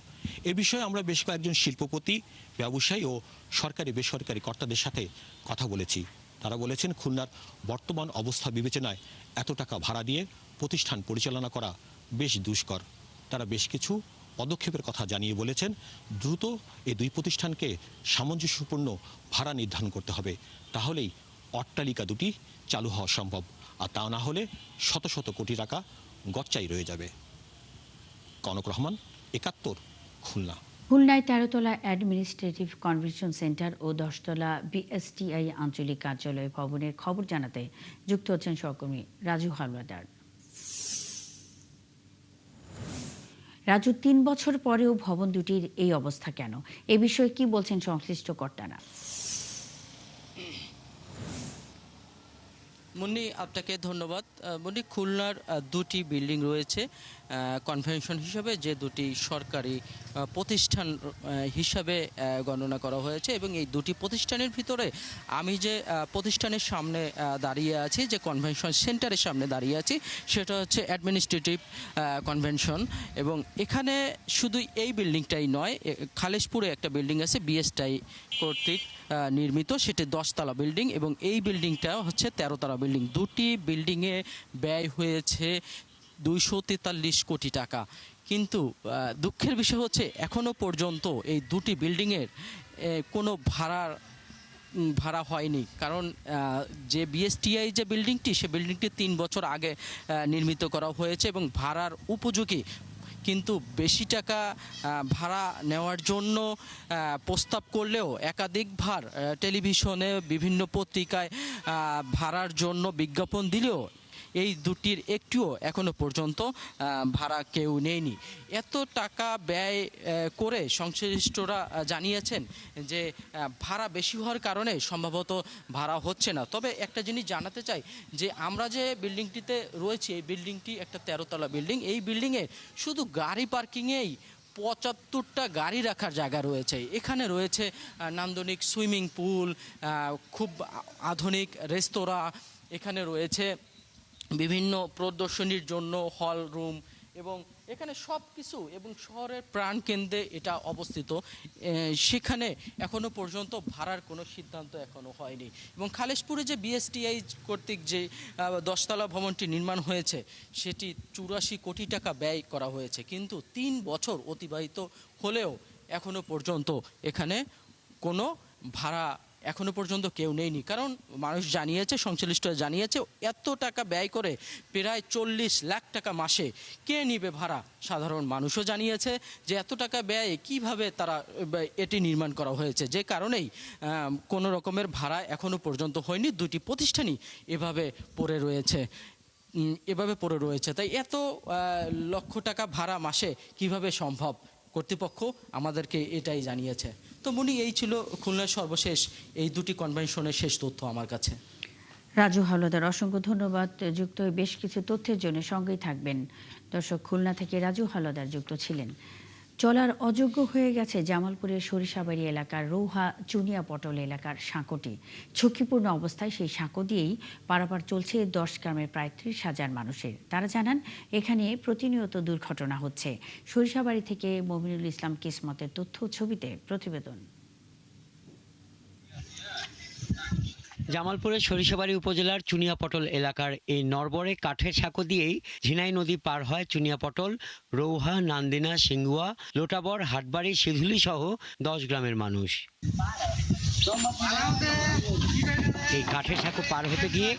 এ বিষয়ে আমরা বেশ কয়েকজন শিল্পপতি, ব্যবসায়ী ও সরকারি বেসরকারি কর্তাদের সাথে কথা বলেছি। তারা বলেছেন খুলনার বর্তমান অবস্থা বিবেচনায় এত টাকা ভাড়া দিয়ে প্রতিষ্ঠান পরিচালনা করা বেশ দুষ্কর। তারা বেশ কিছু পদক্ষেপের কথা জানিয়ে বলেছেন দ্রুত এই 2 প্রতিষ্ঠানকে সামঞ্জস্যপূর্ণ ভাড়া নির্ধারণ করতে হবে, তাহলেই অট্টালিকা দুটি চালু হওয়া সম্ভব। আর তা না হলে শত শত কোটি টাকা গচ্চাই রয়ে যাবে। কনক রহমান, 71, খুলনা। খুলনায় 13তলা অ্যাডমিনিস্ট্রেটিভ কনভেনশন সেন্টার ও 10তলা বিএসটিআই আঞ্চলিক কার্যালয় ভবনের খবর জানাতে যুক্ত হচ্ছেন সহকর্মী রাজু হালদার। রাজু, 3 বছর পরেও ভবন দুটির এই অবস্থা কেন? এ বিষয়ে কি বলছেন সংশ্লিষ্ট কর্তারা? মুন্নি, আপনাকে ধন্যবাদ। মুন্নি, খুলনার 2টি বিল্ডিং রয়েছে কনভেনশন হিসাবে, যে 2টি সরকারি প্রতিষ্ঠান হিসাবে গণনা করা হয়েছে। এবং এই 2টি প্রতিষ্ঠানের ভিতরে আমি যে প্রতিষ্ঠানের সামনে দাঁড়িয়ে আছি, যে কনভেনশন সেন্টারের সামনে দাঁড়িয়ে আছি, সেটা হচ্ছে অ্যাডমিনিস্ট্রেটিভ কনভেনশন। এবং এখানে শুধু এই বিল্ডিংটাই নয়, খালিশপুরে একটা বিল্ডিং আছে বিএসটিআই কর্তৃক নির্মিত, সেটি 10তলা বিল্ডিং এবং এই বিল্ডিংটা হচ্ছে 13তলা বিল্ডিং। 2টি বিল্ডিংয়ে ব্যয় হয়েছে 243 কোটি টাকা। কিন্তু দুঃখের বিষয় হচ্ছে এখনো পর্যন্ত এই 2টি বিল্ডিংয়ের কোনো ভাড়া হয়নি। কারণ যে বিএসটিআই যে বিল্ডিংটি, সে বিল্ডিংটি 3 বছর আগে নির্মিত করা হয়েছে এবং ভাড়ার উপযোগী, কিন্তু বেশি টাকা ভাড়া নেওয়ার জন্য প্রস্তাব করলেও একাধিকবার টেলিভিশনে বিভিন্ন পত্রিকায় ভাড়ার জন্য বিজ্ঞাপন দিলেও এই 2টির একটিও এখনো পর্যন্ত ভাড়া কেউ নেয়নি। এত টাকা ব্যয় করে সংশ্লিষ্টরা জানিয়েছেন যে ভাড়া বেশি হওয়ার কারণে সম্ভবত ভাড়া হচ্ছে না। তবে একটা জিনিস জানাতে চাই যে আমরা যে বিল্ডিংটিতে রয়েছি, এই বিল্ডিংটি একটা 13তলা বিল্ডিং। এই বিল্ডিংয়ে শুধু গাড়ি পার্কিংয়েই 75টা গাড়ি রাখার জায়গা রয়েছে। এখানে রয়েছে নান্দনিক সুইমিং পুল, খুব আধুনিক রেস্তোরাঁ, এখানে রয়েছে বিভিন্ন প্রদর্শনীর জন্য হল রুম এবং এখানে সব কিছু, এবং শহরের প্রাণকেন্দ্রে এটা অবস্থিত। সেখানে এখনো পর্যন্ত ভাড়ার কোনো সিদ্ধান্ত এখনো হয়নি। এবং খালিশপুরে যে বিএসটিআই কর্তৃক যে 10তলা ভবনটি নির্মাণ হয়েছে, সেটি 84 কোটি টাকা ব্যয় করা হয়েছে। কিন্তু 3 বছর অতিবাহিত হলেও এখনো পর্যন্ত এখানে কোনো ভাড়া এখনো পর্যন্ত কেউ নেয়নি। কারণ মানুষ জানিয়েছে, সংশ্লিষ্টরা জানিয়েছে, এত টাকা ব্যয় করে প্রায় 40 লাখ টাকা মাসে কে নিবে ভাড়া? সাধারণ মানুষও জানিয়েছে যে এত টাকা ব্যয়ে কিভাবে তারা এটি নির্মাণ করা হয়েছে, যে কারণেই কোনো রকমের ভাড়া এখনো পর্যন্ত হয়নি। 2টি প্রতিষ্ঠানই এভাবে পড়ে রয়েছে। তাই এত লক্ষ টাকা ভাড়া মাসে কিভাবে সম্ভব? কর্তৃপক্ষ আমাদেরকে এটাই জানিয়েছে। তো মুনি, এই ছিল খুলনার সর্বশেষ এই 2টি কনভেনশনের শেষ তথ্য আমার কাছে। রাজু হালদার, অসংখ্য ধন্যবাদ। যুক্ত বেশ কিছু তথ্যের জন্য সঙ্গেই থাকবেন। দর্শক, খুলনা থেকে রাজু হালদার যুক্ত ছিলেন। চলার অযোগ্য হয়ে গেছে জামালপুরের সরিষাবাড়ি এলাকার রৌহা চুনিয়া পটল এলাকার সাঁকোটি। ঝুঁকিপূর্ণ অবস্থায় সেই সাঁকো দিয়েই পারাপার চলছে 10 গ্রামের প্রায় 30,000 মানুষের। তারা জানান, এখানে প্রতিনিয়ত দুর্ঘটনা হচ্ছে। সরিষাবাড়ি থেকে মমিনুল ইসলাম কিসমতের তথ্য ছবিতে প্রতিবেদন। জামালপুরের সরিষাবাড়ি উপজেলার চুনিয়াপটল এলাকার এই নরবরে কাঠের সাঁকো দিয়েই ঝিনাই নদী পার হয় চুনিয়াপটল, রৌহা, নান্দিনা, সিঙ্গুয়া, লোটাবর, হাটবাড়ি, সিধুলি সহ 10 গ্রামের মানুষ। এই কাঠের সাঁকো পার হতে গিয়ে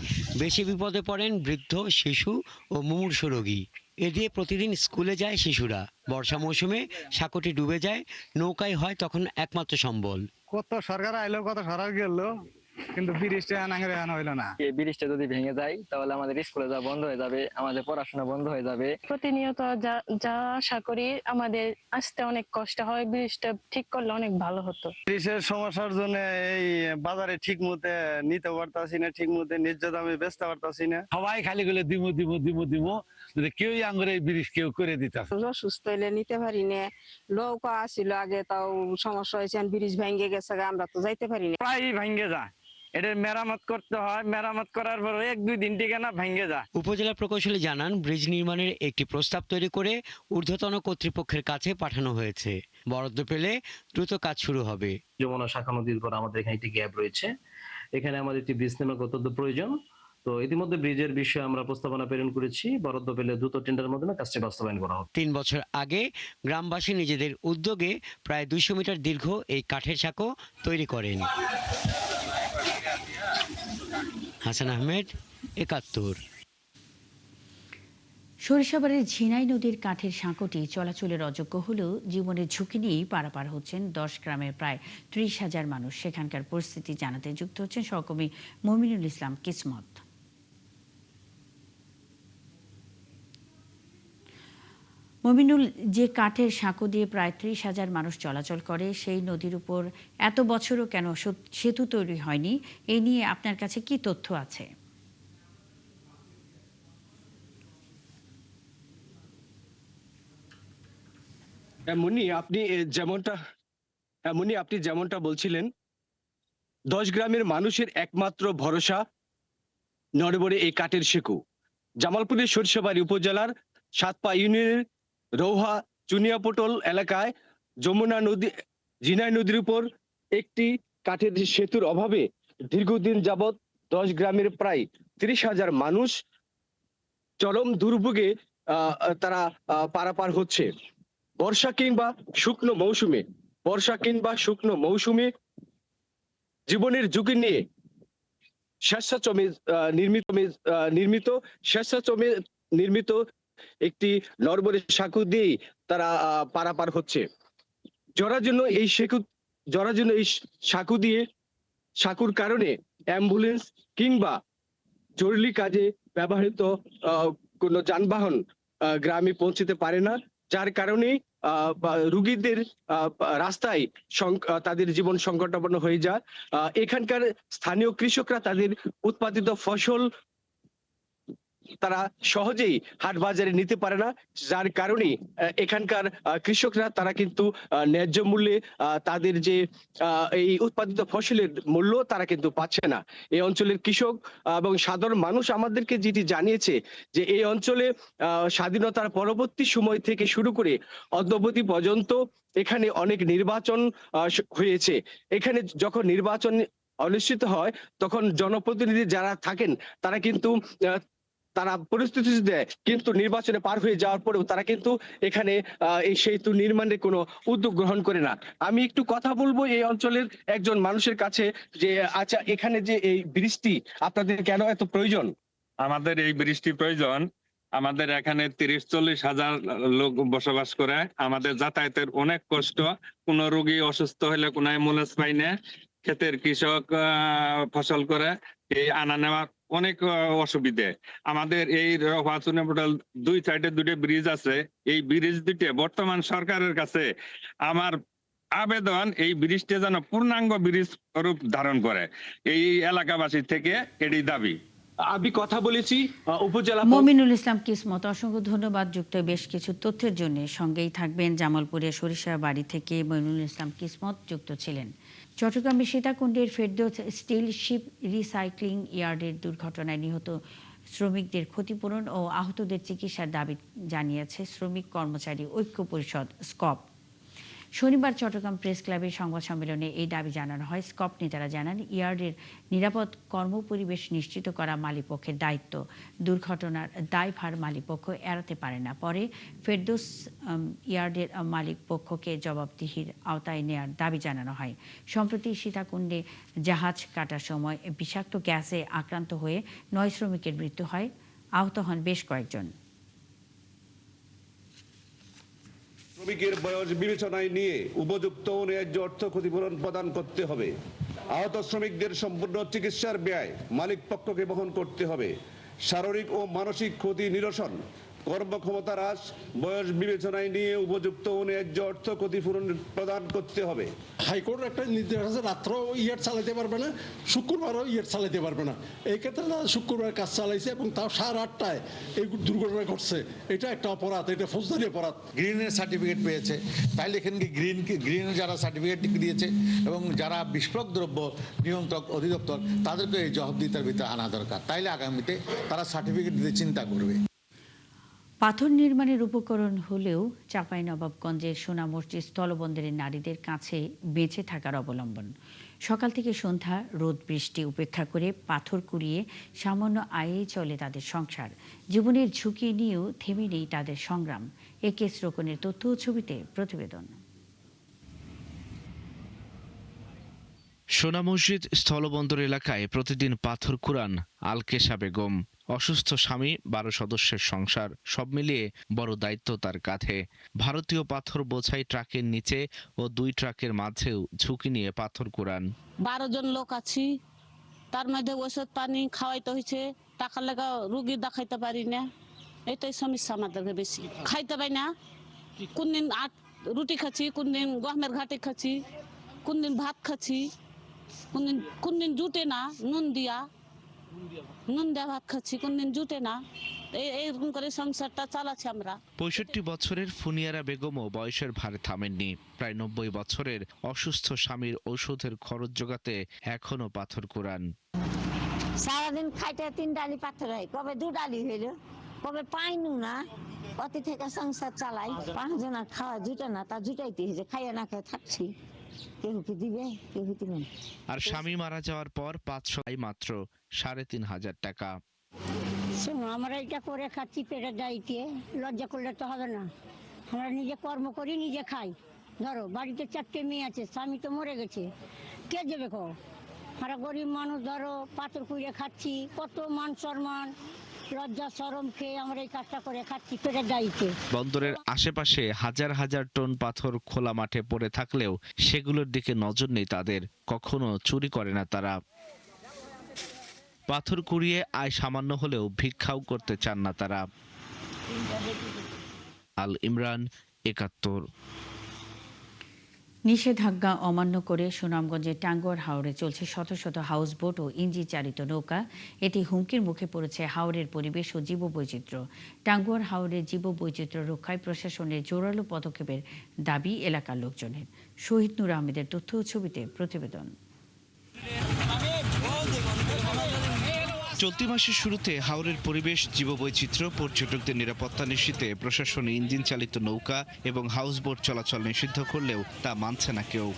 বেশি বিপদে পড়েন বৃদ্ধ, শিশু ও মুমূর্ষু রোগী। এ দিয়ে প্রতিদিন স্কুলে যায় শিশুরা। বর্ষা মৌসুমে সাঁকোটি ডুবে যায়, নৌকায় হয় তখন একমাত্র সম্বল। কত সরকার আইলো, কত সরকার গেল, কিন্তু ব্রিজটা আনা হইলো না। এই ব্রিজটা যদি ভেঙে যায় তাহলে আমাদের স্কুলে যাওয়া বন্ধ হয়ে যাবে, আমাদের পড়াশোনা বন্ধ হয়ে যাবে। প্রতিনিয়ত যা আশা করি আমাদের আসতে অনেক কষ্ট হয়, ব্রিজটা ঠিক করলে অনেক ভালো হতো। ব্রিজের সমস্যার জন্য এই বাজারে ঠিক মতো নিতে পারতাছি না, ঠিক মতো ন্যায্য দামে বেচতে পারতাছি না। সবাই খালি করে দিমু যদি কেউই আঙ্গুরে এই ব্রিজ কেউ করে দিতে। অসুস্থ হইলে নিতে পারি না, নৌকা আসছিল আগে, তাও সমস্যা হয়েছে, ব্রিজ ভেঙে গেছে, আমরা তো যাইতে পারি না। প্রায় ভেঙে যায়, এটা মেরামত করতে হয়, মেরামত করার পর 1-2 দিন টিকে না, ভেঙে যায়। উপজেলা প্রকৌশলী জানান, ব্রিজ নির্মাণের একটি প্রস্তাব তৈরি করে ঊর্ধ্বতন কর্তৃপক্ষের কাছে পাঠানো হয়েছে। বরাদ্দ পেলে দ্রুত কাজ শুরু হবে। যমুনা শাখা নদীর পর আমাদের এখানে একটি গ্যাপ রয়েছে, এখানে আমাদের একটি ব্রিজ নির্মাণ অত্যন্ত প্রয়োজন। তো ইতিমধ্যে ব্রিজের বিষয়ে আমরা প্রস্তাবনা প্রেরণ করেছি, বরাদ্দ পেলে দ্রুত টেন্ডারের মাধ্যমে কাজটি বাস্তবায়ন করা হবে। 3 বছর আগে গ্রামবাসী নিজেদের উদ্যোগে প্রায় 200 মিটার দীর্ঘ এই কাঠের সাঁকো তৈরি করেন। হাসান আহমেদ, 71। সরিষাবাড়ির ঝিনাই নদীর কাঠের সাঁকোটি চলাচলের অযোগ্য হলেও জীবনের ঝুঁকি নিয়েই পারাপার হচ্ছেন 10 গ্রামের প্রায় 30,000 মানুষ। সেখানকার পরিস্থিতি জানাতে যুক্ত হচ্ছেন সহকর্মী মমিনুল ইসলাম কিসমত। মমিনুল, যে কাঠের সাঁকো দিয়ে প্রায় 30,000 মানুষ চলাচল করে, সেই নদীর উপর এত বছরও কেন সেতু তৈরি হয়নি, এই নিয়ে আপনার কাছে কি তথ্য আছে? মুন্নি, আপনি যেমনটা বলছিলেন, 10 গ্রামের মানুষের একমাত্র ভরসা নড়বড়ে এই কাঠের সেতু। জামালপুরের সরিষাবাড়ি উপজেলার সাতপা ইউনিয়নের রৌহা চুনিয়াপটল এলাকায় ঝিনাই নদীর উপর একটি কাঠের সেতুর অভাবে দীর্ঘদিন যাবৎ 10 গ্রামের প্রায় 30,000 মানুষ চরম দুর্ভোগে তারা পারাপার হচ্ছে। বর্ষা কিংবা শুকনো মৌসুমে জীবনের ঝুঁকি নিয়ে নির্মিত একটি নড়বড়ে সাঁকো দিয়ে তারা পারাপার হচ্ছে। জড়ার জন্য এই সাঁকুর কারণে অ্যাম্বুলেন্স কিংবা জরুরি কাজে ব্যবহৃত কোনো যানবাহন গ্রামে পৌঁছতে পারে না, যার কারণে রোগীদের রাস্তায় তাদের জীবন সংকটাপন্ন হয়ে যায়। এখানকার স্থানীয় কৃষকরা তাদের উৎপাদিত ফসল তারা সহজেই হাট বাজারে নিতে পারে না, যার কারণে এখানকার কৃষকরা তারা কিন্তু ন্যায্য মূল্যে তাদের যে এই উৎপাদিত ফসলের মূল্য তারা কিন্তু পাচ্ছে না। এই অঞ্চলের কৃষক এবং সাধারণ মানুষ আমাদেরকে যেটি জানিয়েছে যে এই অঞ্চলে স্বাধীনতার পরবর্তী সময় থেকে শুরু করে অদ্যাবধি পর্যন্ত এখানে অনেক নির্বাচন হয়েছে। এখানে যখন নির্বাচন অনুষ্ঠিত হয় তখন জনপ্রতিনিধি যারা থাকেন তারা পরিস্থিতি দেয়, কিন্তু নির্বাচনে পার হয়ে যাওয়ার পরেও তারা কিন্তু এখানে এই সেতু নির্মাণের কোনো উদ্যোগ গ্রহণ করে না। আমি একটু কথা বলবো এই অঞ্চলের একজন মানুষের কাছে যে আচ্ছা, এখানে যে এই ব্রিজটি আপনাদের কেন এত প্রয়োজন? আমাদের এই ব্রিজটি প্রয়োজন, আমাদের এখানে 30-40 হাজার লোক বসবাস করে, আমাদের যাতায়াতের অনেক কষ্ট। কোনো রোগী অসুস্থ হলে কোনো অ্যাম্বুলেন্স পাই না, ক্ষেতের কৃষক ফসল করে, এই আনা নেওয়া অনেক অসুবিধে। আমাদের এই চুনিয়াপটল 2 সাইডে 2টা ব্রিজ আছে, এই ব্রিজ দুটো বর্তমান সরকারের কাছে আমার আবেদন, এই ব্রিজটা যেন পূর্ণাঙ্গ ব্রিজ রূপ ধারণ করে, এই এলাকাবাসী থেকে এটি দাবি। আমি কথা বলেছি উপজেলা। মমিনুল ইসলাম কিসমত, অসংখ্য ধন্যবাদ। যুক্ত বেশ কিছু তথ্যের জন্য সঙ্গেই থাকবেন। জামালপুরের সরিষাবাড়ি থেকে মমিনুল ইসলাম কিসমত যুক্ত ছিলেন। চট্টগ্রামের সীতাকুণ্ডের ফেরদৌস স্টিল শিপ রিসাইক্লিং ইয়ার্ডের দুর্ঘটনায় নিহত শ্রমিকদের ক্ষতিপূরণ ও আহতদের চিকিৎসার দাবি জানিয়েছে শ্রমিক কর্মচারী ঐক্য পরিষদ স্কপ। শনিবার চট্টগ্রাম প্রেস ক্লাবের সংবাদ সম্মেলনে এই দাবি জানানো হয়। স্কপ নেতারা জানান, ইয়ার্ডের নিরাপদ কর্মপরিবেশ নিশ্চিত করা মালিকপক্ষের দায়িত্ব। দুর্ঘটনার দায়ভার মালিকপক্ষ এড়াতে পারে না। পরে ফেরদৌস ইয়ার্ডের মালিকপক্ষকে জবাবদিহির আওতায় নেয়ার দাবি জানানো হয়। সম্প্রতি সীতাকুণ্ডে জাহাজ কাটার সময় বিষাক্ত গ্যাসে আক্রান্ত হয়ে 9 শ্রমিকের মৃত্যু হয়, আহত হন বেশ কয়েকজন। শ্রমিকের বয়স বিবেচনায় নিয়ে উপযুক্ত ও ন্যায্য অর্থ ক্ষতিপূরণ প্রদান করতে হবে। আহত শ্রমিকদের সম্পূর্ণ চিকিৎসার ব্যয় মালিক পক্ষকে বহন করতে হবে। শারীরিক ও মানসিক ক্ষতি নিরসন, কর্মক্ষমতা হ্রাস, বয়স বিবেচনায় নিয়ে উপযুক্ত ও ন্যায্য অর্থ ক্ষতিপূরণ প্রদান করতে হবে। হাইকোর্টের একটা নির্দেশ আছে, রাত্রেও ইয়ার চালাতে পারবে না, শুক্রবারও ইয়ার চালাতে পারবে না। এই ক্ষেত্রে তারা শুক্রবার কাজ চালাইছে এবং তাও 8:30টায় এই দুর্ঘটনা ঘটছে। এটা একটা অপরাধ, এটা ফৌজদারি অপরাধ। গ্রিনের সার্টিফিকেট পেয়েছে, তাইলে এখানে গ্রিন যারা সার্টিফিকেট দিয়েছে এবং যারা বিস্ফোরক দ্রব্য নিয়ন্ত্রক অধিদপ্তর তাদেরকে এই জবাবদিহিতার ভিতরে আনা দরকার। তাইলে আগামীতে তারা সার্টিফিকেট দিতে চিন্তা করবে। পাথর নির্মাণের উপকরণ হলেও চাঁপাইনবাবগঞ্জের সোনা মসজিদ স্থলবন্দরের নারীদের কাছে বেঁচে থাকার অবলম্বন। সকাল থেকে সন্ধ্যা রোদ বৃষ্টি উপেক্ষা করে পাথর কুড়িয়ে সামান্য আয়েই চলে তাদের সংসার। জীবনের ঝুঁকি নিয়েও থেমে নেই তাদের সংগ্রাম। একে শ্রোকনের তথ্য ও ছবিতে প্রতিবেদন। সোনা মসজিদ স্থলবন্দর এলাকায় প্রতিদিন পাথর কুড়ান আলকেশা বেগম। অসুস্থ স্বামী, 12 সদস্যের সংসার, সব মিলিয়ে বড় দায়িত্ব তার কাঁধে। ভারতীয় পাথর বোঝাই ট্রাকের নিচে ও 2 ট্রাকের মাঝেও ঝুঁকি নিয়ে পাথর কুড়ান। 12 জন লোক আছি, তার মধ্যে ওষুধ পানি খাওয়াইতে হয়েছে, টাকা লাগা রুগী দেখাইতে পারি না। এটাই সমস্যা আমাদের বেশি। খাইতে পাই না, কোন দিন রুটি খাচ্ছি, কোন দিন গহমের ঘাটে খাচ্ছি, কোন দিন ভাত খাচ্ছি, কোন দিন জুটে না নুন দেওয়া ভাত খাচ্ছি, কোন দিন জুটে না। এইরকম করে সংসারটা চালাচ্ছি আমরা। 65 বছরের ফুনিয়ারা বেগমও বয়সের ভারে থামেননি। প্রায় 90 বছরের অসুস্থ স্বামীর ঔষধের খরচ জোগাতে এখনো পাথর কুড়ান। সারাদিন খাইতে 3 ডালি পাথর হয়, কবে 2 ডালি হইল, কবে পাইনু না, অতি থেকে সংসার চালাই। 5 জনের খাওয়া জুটে না, তা জুটাইতে হয়েছে, খাইয়া না খেয়ে থাকছি। কেউ কি দিবে, কেউ দিবে। আর স্বামী মারা যাওয়ার পর 500 মাত্র 3,500 টাকা। শোনো, আমরা এটা করে খাচ্ছি পেটের দায়িত্বে, লজ্জা করলে তো হবে না। আমরা নিজে কর্ম করি, নিজে খাই। ধরো বাড়িতে 4টে মেয়ে আছে, স্বামী তো মরে গেছে, কে দেবে কো? আমরা গরিব মানুষ, ধরো পাথর কুড়িয়ে খাচ্ছি, কত মান সম্মান লজ্জা শরম খেয়ে আমরা এই কাজটা করে খাচ্ছি পেটের দায়িত্বে। বন্দরের আশেপাশে হাজার হাজার টন পাথর খোলা মাঠে পড়ে থাকলেও সেগুলোর দিকে নজর নেই তাদের। কখনো চুরি করে না তারা। পাথর কুড়িয়ে আয় সামান্য হলেও ভিক্ষাও করতে চান না তারা। আল ইমরান, 71। নিষেধাজ্ঞা অমান্য করে সুনামগঞ্জের টাঙ্গুয়ার হাওরে চলছে শত শত হাউসবোট ও ইঞ্জিন চালিত নৌকা। এতে হুমকির মুখে পড়েছে হাওরের পরিবেশ ও জীববৈচিত্র্য। টাঙ্গুয়ার হাওরের জীববৈচিত্র্য রক্ষায় প্রশাসনের জোরালো পদক্ষেপের দাবি এলাকার লোকজনের। শহীদ নূর আহমেদের তথ্য ও ছবিতে প্রতিবেদন। চলতি মাসের শুরুতে হাওরের পরিবেশ, জীববৈচিত্র্য, পর্যটকদের নিরাপত্তা নিশ্চিতে প্রশাসন ইঞ্জিন চালিত নৌকা এবং হাউসবোট চলাচল নিষিদ্ধ করলেও তা মানছে না কেউ।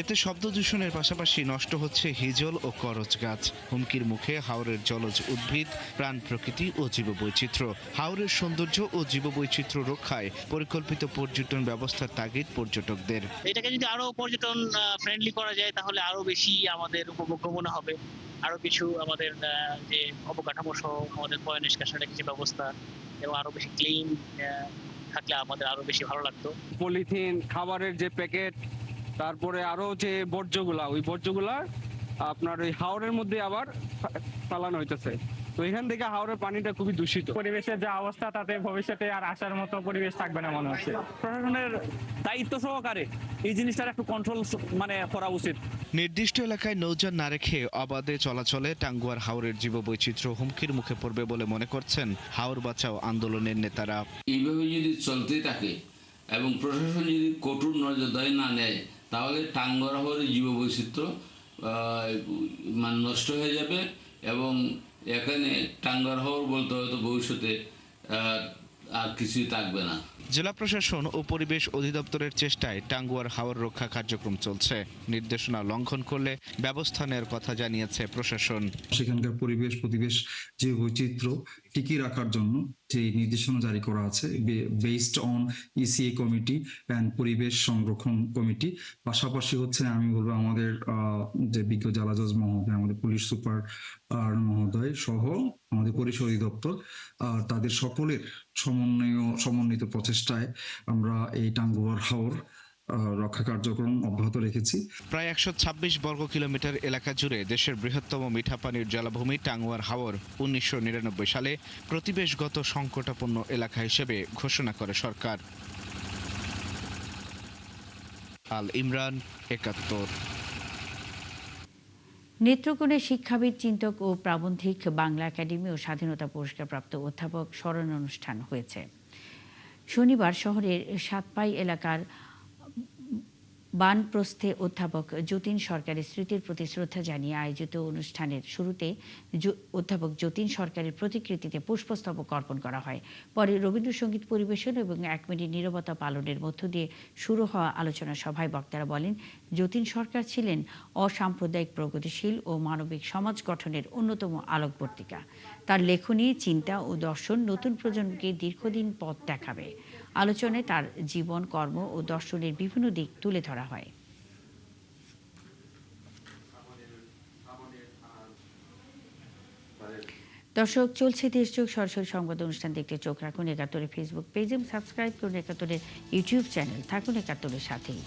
এতে শব্দ দূষণের পাশাপাশি নষ্ট হচ্ছে হিজল ও করচ গাছ। হুমকির মুখে হাওরের জলজ উদ্ভিদ, প্রাণ প্রকৃতি ও জীববৈচিত্র্য। হাওরের সৌন্দর্য ও জীববৈচিত্র্য রক্ষায় পরিকল্পিত পর্যটন ব্যবস্থার তাগিদ পর্যটকদের। এটাকে যদি আরো পর্যটন ফ্রেন্ডলি করা যায় তাহলে আরো বেশি আমাদের উপভোগ্য মনে হবে। আরো কিছু আমাদের যে অবকাঠামো সহ আমাদের পয় নিষ্কাশনের কিছু ব্যবস্থা এবং আরো বেশি ক্লিন থাকলে আমাদের আরো বেশি ভালো লাগতো। পলিথিন, খাবারের যে প্যাকেট, তারপরে আরো যে বর্জ্যগুলা, ওই বর্জ্যগুলা আপনার ওই হাওরের মধ্যে আবার চালানো হইতেছে। তো এখান থেকে হাওরের পানিটা খুবই দূষিত। পরিবেশের যে অবস্থা তাতে ভবিষ্যতে আর আসার মতো পরিবেশ থাকবে না মনে হচ্ছে। প্রশাসনের দায়িত্ব সহকারে এই জিনিসটার একটু কন্ট্রোল করা উচিত। নির্দিষ্ট এলাকায় নৌযান না রেখে অবাধে চলাচলে টাঙ্গুয়ার হাওরের জীববৈচিত্র্য হুমকির মুখে পড়বে বলে মনে করছেন হাওর বাঁচাও আন্দোলনের নেতারা। এইভাবে যদি চলতে থাকে এবং প্রশাসন যদি কঠোর নজরদারি না নেয় তাহলে টাঙ্গুয়ার হাওরের জীববৈচিত্র্য নষ্ট হয়ে যাবে এবং এখানে টাঙ্গুয়ার হাওর বলতে হয়তো ভবিষ্যতে আর কিছুই থাকবে না। জেলা প্রশাসন ও পরিবেশ অধিদপ্তরের চেষ্টায় টাঙ্গুয়ার হাওর রক্ষা কার্যক্রম চলছে। নির্দেশনা লঙ্ঘন করলে ব্যবস্থা নেওয়ার কথা জানিয়েছে প্রশাসন। সেখানকার পরিবেশ প্রতিবেশ যে বৈচিত্র্য টিকিয়ে রাখার জন্য যে নির্দেশনা জারি করা আছে based on ECA committee and পরিবেশ সংরক্ষণ কমিটি। পাশাপাশি হচ্ছে আমি বলবো আমাদের যে বিজ্ঞ জেলা জজ মহোদয়, আমাদের পুলিশ সুপার মহোদয় সহ আমাদের পরিবেশ অধিদপ্তর, তাদের সকলের সমন্বিত প্রচেষ্টায় আমরা এই টাঙ্গুয়ার হাওর রক্ষা কার্যক্রম অব্যাহত রেখেছি। প্রায় 126 বর্গ কিলোমিটার এলাকা জুড়ে দেশের বৃহত্তম মিঠা পানির জলাভূমি টাঙ্গুয়ার হাওর 1999 সালে প্রতিবেশগত সংকটাপন্ন এলাকা হিসেবে ঘোষণা করে সরকার। আল ইমরান, 71। নেত্রকোণে শিক্ষাবিদ, চিন্তক ও প্রাবন্ধিক বাংলা একাডেমি ও স্বাধীনতা পুরস্কারপ্রাপ্ত অধ্যাপক স্মরণ অনুষ্ঠান হয়েছে। শনিবার শহরের সাতপাই এলাকার বানপ্রস্থে অধ্যাপক যতীন সরকারের স্মৃতির প্রতি শ্রদ্ধা জানিয়ে আয়োজিত অনুষ্ঠানের শুরুতে অধ্যাপক যতীন সরকারের প্রতিকৃতিতে পুষ্পস্তবক অর্পণ করা হয়। পরে রবীন্দ্রসঙ্গীত পরিবেশন এবং 1 মিনিট নীরবতা পালনের মধ্য দিয়ে শুরু হওয়া আলোচনা সভায় বক্তারা বলেন, যতীন সরকার ছিলেন অসাম্প্রদায়িক, প্রগতিশীল ও মানবিক সমাজ গঠনের অন্যতম আলোকবর্তিকা। তার লেখনী, চিন্তা ও দর্শন নতুন প্রজন্মকে দীর্ঘদিন পথ দেখাবে। আলোচনায় তার জীবন, কর্ম ও দর্শনের বিভিন্ন দিক তুলে ধরা হয়। দর্শক, চলছে দেশযোগ সরাসরি সংবাদ অনুষ্ঠান দেখতে চোখ রাখুন 71 ফেসবুক পেজ এবং সাবস্ক্রাইব করুন 71 ইউটিউব চ্যানেল। থাকুন 71 সাথেই।